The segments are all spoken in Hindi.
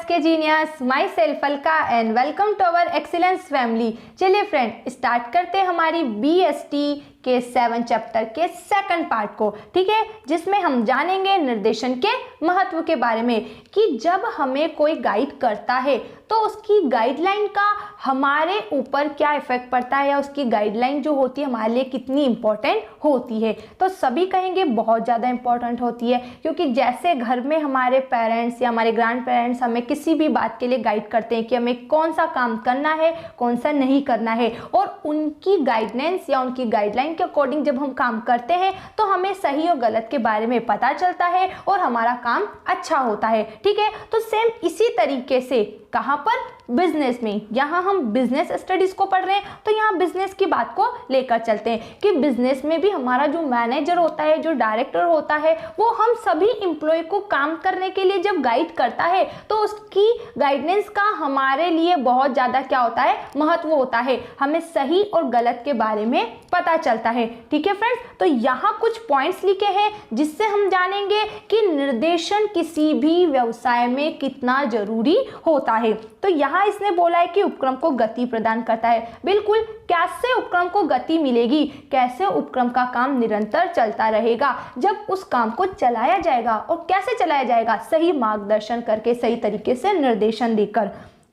के genius, myself Alka and welcome to our excellence family. चलिए फ्रेंड, स्टार्ट करते हैं हमारी बीएसटी के 7 चैप्टर के सेकंड पार्ट को, ठीक है, जिसमें हम जानेंगे निर्देशन के महत्व के बारे में कि जब हमें कोई गाइड करता है तो उसकी गाइडलाइन का हमारे ऊपर क्या इफेक्ट पड़ता है या उसकी गाइडलाइन जो होती है हमारे लिए कितनी इंपॉर्टेंट होती है। तो सभी कहेंगे बहुत ज़्यादा इंपॉर्टेंट होती है, क्योंकि जैसे घर में हमारे पेरेंट्स या हमारे ग्रैंड पेरेंट्स हमें किसी भी बात के लिए गाइड करते हैं कि हमें कौन सा काम करना है, कौन सा नहीं करना है, और उनकी गाइडेंस या उनकी गाइडलाइन के अकॉर्डिंग जब हम काम करते हैं तो हमें सही और गलत के बारे में पता चलता है और हमारा काम अच्छा होता है, ठीक है। तो सेम इसी तरीके से कहाँ पर, बिजनेस में, यहाँ हम बिजनेस स्टडीज को पढ़ रहे हैं तो यहाँ बिजनेस की बात को लेकर चलते हैं कि बिजनेस में भी हमारा जो मैनेजर होता है, जो डायरेक्टर होता है, वो हम सभी एम्प्लॉय को काम करने के लिए जब गाइड करता है तो उसकी गाइडेंस का हमारे लिए बहुत ज़्यादा क्या होता है, महत्व होता है। हमें सही और गलत के बारे में पता चलता है, ठीक है फ्रेंड्स। तो यहाँ कुछ पॉइंट्स लिखे हैं जिससे हम जानेंगे कि निर्देशन किसी भी व्यवसाय में कितना जरूरी होता है। तो यहाँ इसने बोला है कि उपक्रम को गति प्रदान करता है। बिल्कुल, कैसे उपक्रम को गति मिलेगी, कैसे उपक्रम का काम निरंतर चलता रहेगा जब उस काम को चलाया जाएगा, और कैसे चलाया जाएगा, सही मार्गदर्शन करके, सही तरीके से निर्देशन देकर।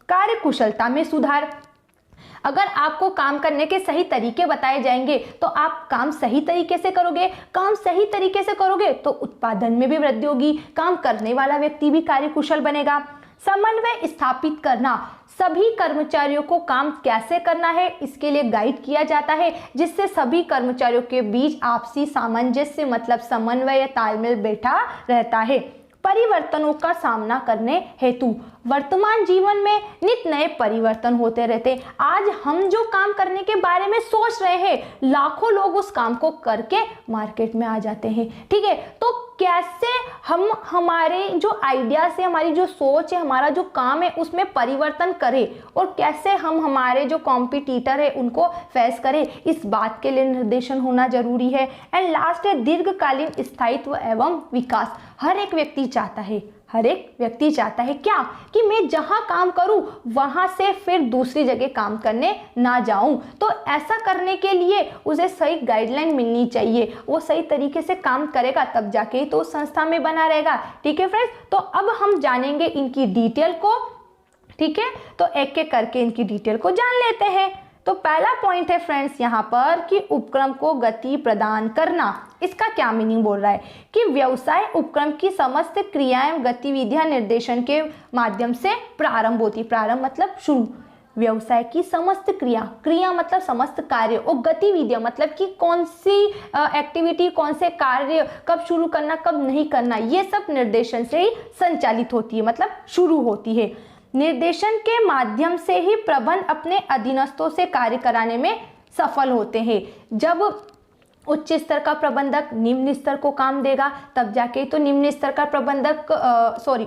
कार्य कुशलता में सुधार, अगर आपको काम करने के सही तरीके बताए जाएंगे तो आप काम सही तरीके से करोगे, काम सही तरीके से करोगे तो उत्पादन में भी वृद्धि होगी, काम करने वाला व्यक्ति भी कार्यकुशल बनेगा। समन्वय स्थापित करना, सभी कर्मचारियों को काम कैसे करना है इसके लिए गाइड किया जाता है, जिससे सभी कर्मचारियों के बीच आपसी सामंजस्य मतलब समन्वय या तालमेल बैठा रहता है। परिवर्तनों का सामना करने हेतु, वर्तमान जीवन में नित नए परिवर्तन होते रहते। आज हम जो काम करने के बारे में सोच रहे हैं, लाखों लोग उस काम को करके मार्केट में आ जाते हैं, ठीक है। तो कैसे हम हमारे जो आइडिया से, हमारी जो सोच है, हमारा जो काम है उसमें परिवर्तन करें, और कैसे हम हमारे जो कॉम्पिटिटर है उनको फेस करें, इस बात के लिए निर्देशन होना जरूरी है। एंड लास्ट है दीर्घकालीन स्थायित्व एवं विकास। हर एक व्यक्ति चाहता है क्या, कि मैं जहां काम करूं वहां से फिर दूसरी जगह काम करने ना जाऊं। तो ऐसा करने के लिए उसे सही गाइडलाइन मिलनी चाहिए, वो सही तरीके से काम करेगा तब जाके तो उस संस्था में बना रहेगा, ठीक है फ्रेंड्स। तो अब हम जानेंगे इनकी डिटेल को, ठीक है। तो एक एक करके इनकी डिटेल को जान लेते हैं। तो पहला पॉइंट है फ्रेंड्स यहाँ पर कि उपक्रम को गति प्रदान करना। इसका क्या मीनिंग बोल रहा है कि व्यवसाय उपक्रम की समस्त क्रियाएं गतिविधियां निर्देशन के माध्यम से प्रारंभ होती। प्रारंभ मतलब शुरू। व्यवसाय की समस्त क्रिया मतलब समस्त कार्य, और गतिविधियां मतलब कि कौन सी एक्टिविटी, कौन से कार्य कब शुरू करना, कब नहीं करना, ये सब निर्देशन से ही संचालित होती है, मतलब शुरू होती है। निर्देशन के माध्यम से ही प्रबंध अपने अधीनस्थों से कार्य कराने में सफल होते हैं। जब उच्च स्तर का प्रबंधक निम्न स्तर को काम देगा तब जाके तो निम्न स्तर का प्रबंधक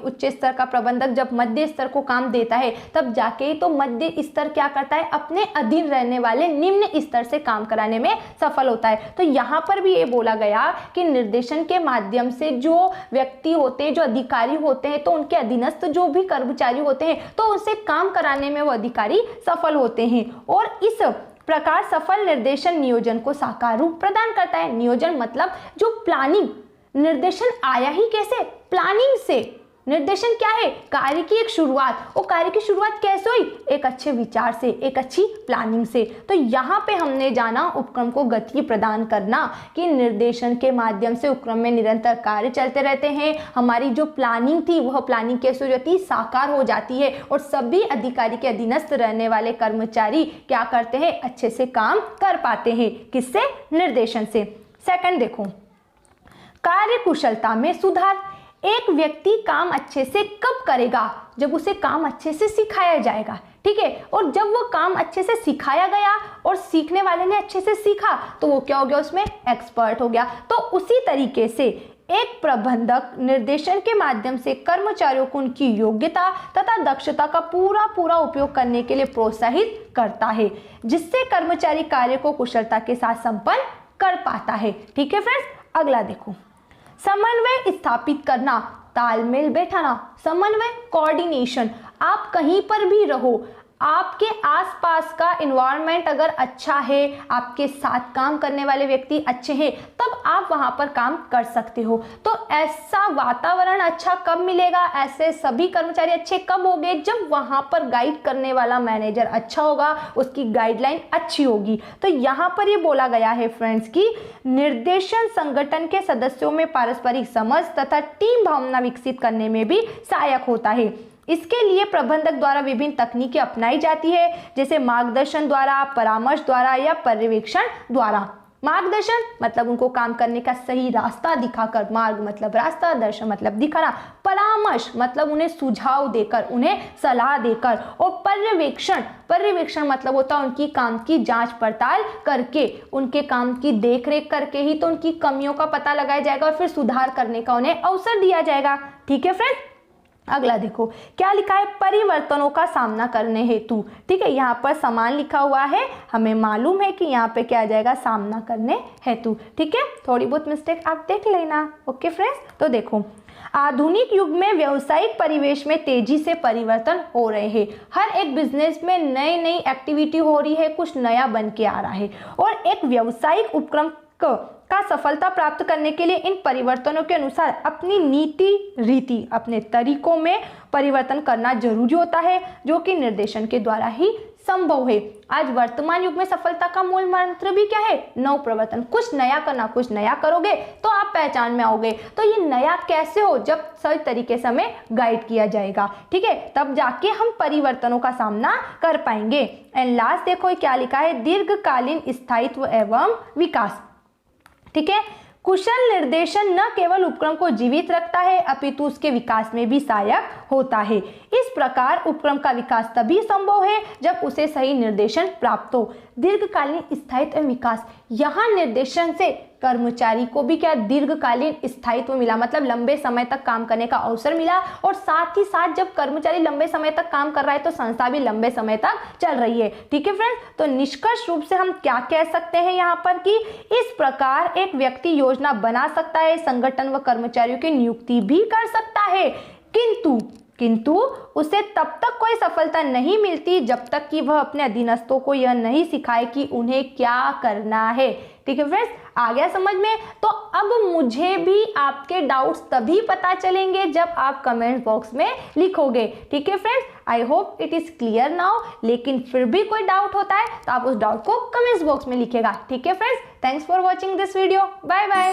उच्च स्तर का प्रबंधक जब मध्य स्तर को काम देता है तब जाके तो मध्य स्तर क्या करता है, अपने अधीन रहने वाले निम्न स्तर से काम कराने में सफल होता है। तो यहाँ पर भी ये बोला गया कि निर्देशन के माध्यम से जो व्यक्ति होते हैं, जो अधिकारी होते हैं, तो उनके अधीनस्थ जो भी कर्मचारी होते हैं तो उनसे काम कराने में वो अधिकारी सफल होते हैं। और इस प्रकार सफल निर्देशन नियोजन को साकार रूप प्रदान करता है। नियोजन मतलब जो प्लानिंग, निर्देशन आया ही कैसे, प्लानिंग से। निर्देशन क्या है, कार्य की एक शुरुआत, और कार्य की शुरुआत कैसे हुई, एक अच्छे विचार से, एक अच्छी प्लानिंग से। तो यहाँ पे हमने जाना उपक्रम को गति प्रदान करना, कि निर्देशन के माध्यम से उपक्रम में निरंतर कार्य चलते रहते हैं। हमारी जो प्लानिंग थी वह प्लानिंग कैसे हो जाती है, साकार हो जाती है, और सभी अधिकारी के अधीनस्थ रहने वाले कर्मचारी क्या करते हैं, अच्छे से काम कर पाते हैं। किससे, निर्देशन से। सेकंड देखो, कार्य कुशलता में सुधार। एक व्यक्ति काम अच्छे से कब करेगा, जब उसे काम अच्छे से सिखाया जाएगा, ठीक है। और जब वो काम अच्छे से सिखाया गया और सीखने वाले ने अच्छे से सीखा तो वो क्या हो गया, उसमें एक्सपर्ट हो गया। तो उसी तरीके से एक प्रबंधक निर्देशन के माध्यम से कर्मचारियों को उनकी योग्यता तथा दक्षता का पूरा उपयोग करने के लिए प्रोत्साहित करता है, जिससे कर्मचारी कार्य को कुशलता के साथ संपन्न कर पाता है, ठीक है फ्रेंड्स। अगला देखो, समन्वय स्थापित करना। तालमेल बैठाना, समन्वय, कोऑर्डिनेशन। आप कहीं पर भी रहो, आपके आसपास का इन्वायरमेंट अगर अच्छा है, आपके साथ काम करने वाले व्यक्ति अच्छे हैं, तब आप वहां पर काम कर सकते हो। तो ऐसा वातावरण अच्छा कब मिलेगा, ऐसे सभी कर्मचारी अच्छे कब होंगे, जब वहां पर गाइड करने वाला मैनेजर अच्छा होगा, उसकी गाइडलाइन अच्छी होगी। तो यहाँ पर ये बोला गया है फ्रेंड्स कि निर्देशन संगठन के सदस्यों में पारस्परिक समझ तथा टीम भावना विकसित करने में भी सहायक होता है। इसके लिए प्रबंधक द्वारा विभिन्न तकनीकें अपनाई जाती है, जैसे मार्गदर्शन द्वारा, परामर्श द्वारा या पर्यवेक्षण द्वारा। मार्गदर्शन मतलब उनको काम करने का सही रास्ता दिखाकर, मार्ग मतलब रास्ता, दर्शन मतलब दिखाना, परामर्श मतलब उन्हें सुझाव देकर, उन्हें सलाह देकर, और पर्यवेक्षण मतलब होता है उनकी काम की जांच पड़ताल करके, उनके काम की देखरेख करके ही तो उनकी कमियों का पता लगाया जाएगा और फिर सुधार करने का उन्हें अवसर दिया जाएगा। ठीक है फ्रेंड्स, अगला देखो क्या लिखा है, परिवर्तनों का सामना करने हेतु। ठीक है, यहाँ पर समान लिखा हुआ है, हमें मालूम है कि यहाँ पे क्या आ जाएगा, सामना करने हेतु। ठीक है, थोड़ी बहुत मिस्टेक आप देख लेना। ओके फ्रेंड्स, तो देखो आधुनिक युग में व्यावसायिक परिवेश में तेजी से परिवर्तन हो रहे हैं। हर एक बिजनेस में नई नई एक्टिविटी हो रही है, कुछ नया बन के आ रहा है, और एक व्यावसायिक उपक्रम का सफलता प्राप्त करने के लिए इन परिवर्तनों के अनुसार अपनी नीति रीति, अपने तरीकों में परिवर्तन करना जरूरी होता है, जो कि निर्देशन के द्वारा ही संभव है। आज वर्तमान युग में सफलता का मूल मंत्र भी क्या है, नवप्रवर्तन। कुछ नया करना, कुछ नया करोगे तो आप पहचान में आओगे। तो ये नया कैसे हो, जब सही तरीके से हमें गाइड किया जाएगा। ठीक है, तब जाके हम परिवर्तनों का सामना कर पाएंगे। एंड लास्ट देखो क्या लिखा है, दीर्घकालीन स्थायित्व एवं विकास। ठीक है, कुशल निर्देशन न केवल उपक्रम को जीवित रखता है, अपितु उसके विकास में भी सहायक होता है। इस प्रकार उपक्रम का विकास तभी संभव है जब उसे सही निर्देशन प्राप्त हो। दीर्घकालीन स्थायित्व एवं विकास, यहाँ निर्देशन से कर्मचारी को भी क्या दीर्घकालीन स्थायित्व मिला, मतलब लंबे समय तक काम करने का अवसर मिला, और साथ ही साथ जब कर्मचारी लंबे समय तक काम कर रहा है तो संस्था भी लंबे समय तक चल रही है। ठीक है फ्रेंड्स, तो निष्कर्ष रूप से हम क्या कह सकते हैं यहाँ पर कि इस प्रकार एक व्यक्ति योजना बना सकता है, संगठन व कर्मचारियों की नियुक्ति भी कर सकता है, किंतु उसे तब तक कोई सफलता नहीं मिलती जब तक कि वह अपने अधीनस्थों को यह नहीं सिखाए कि उन्हें क्या करना है। ठीक है फ्रेंड्स, आ गया समझ में? तो अब मुझे भी आपके डाउट्स तभी पता चलेंगे जब आप कमेंट बॉक्स में लिखोगे। ठीक है friends, I hope it is clear now. लेकिन फिर भी कोई डाउट होता है तो आप उस डाउट को कमेंट्स बॉक्स में लिखेगा। ठीक है friends, thanks for watching this video, bye bye.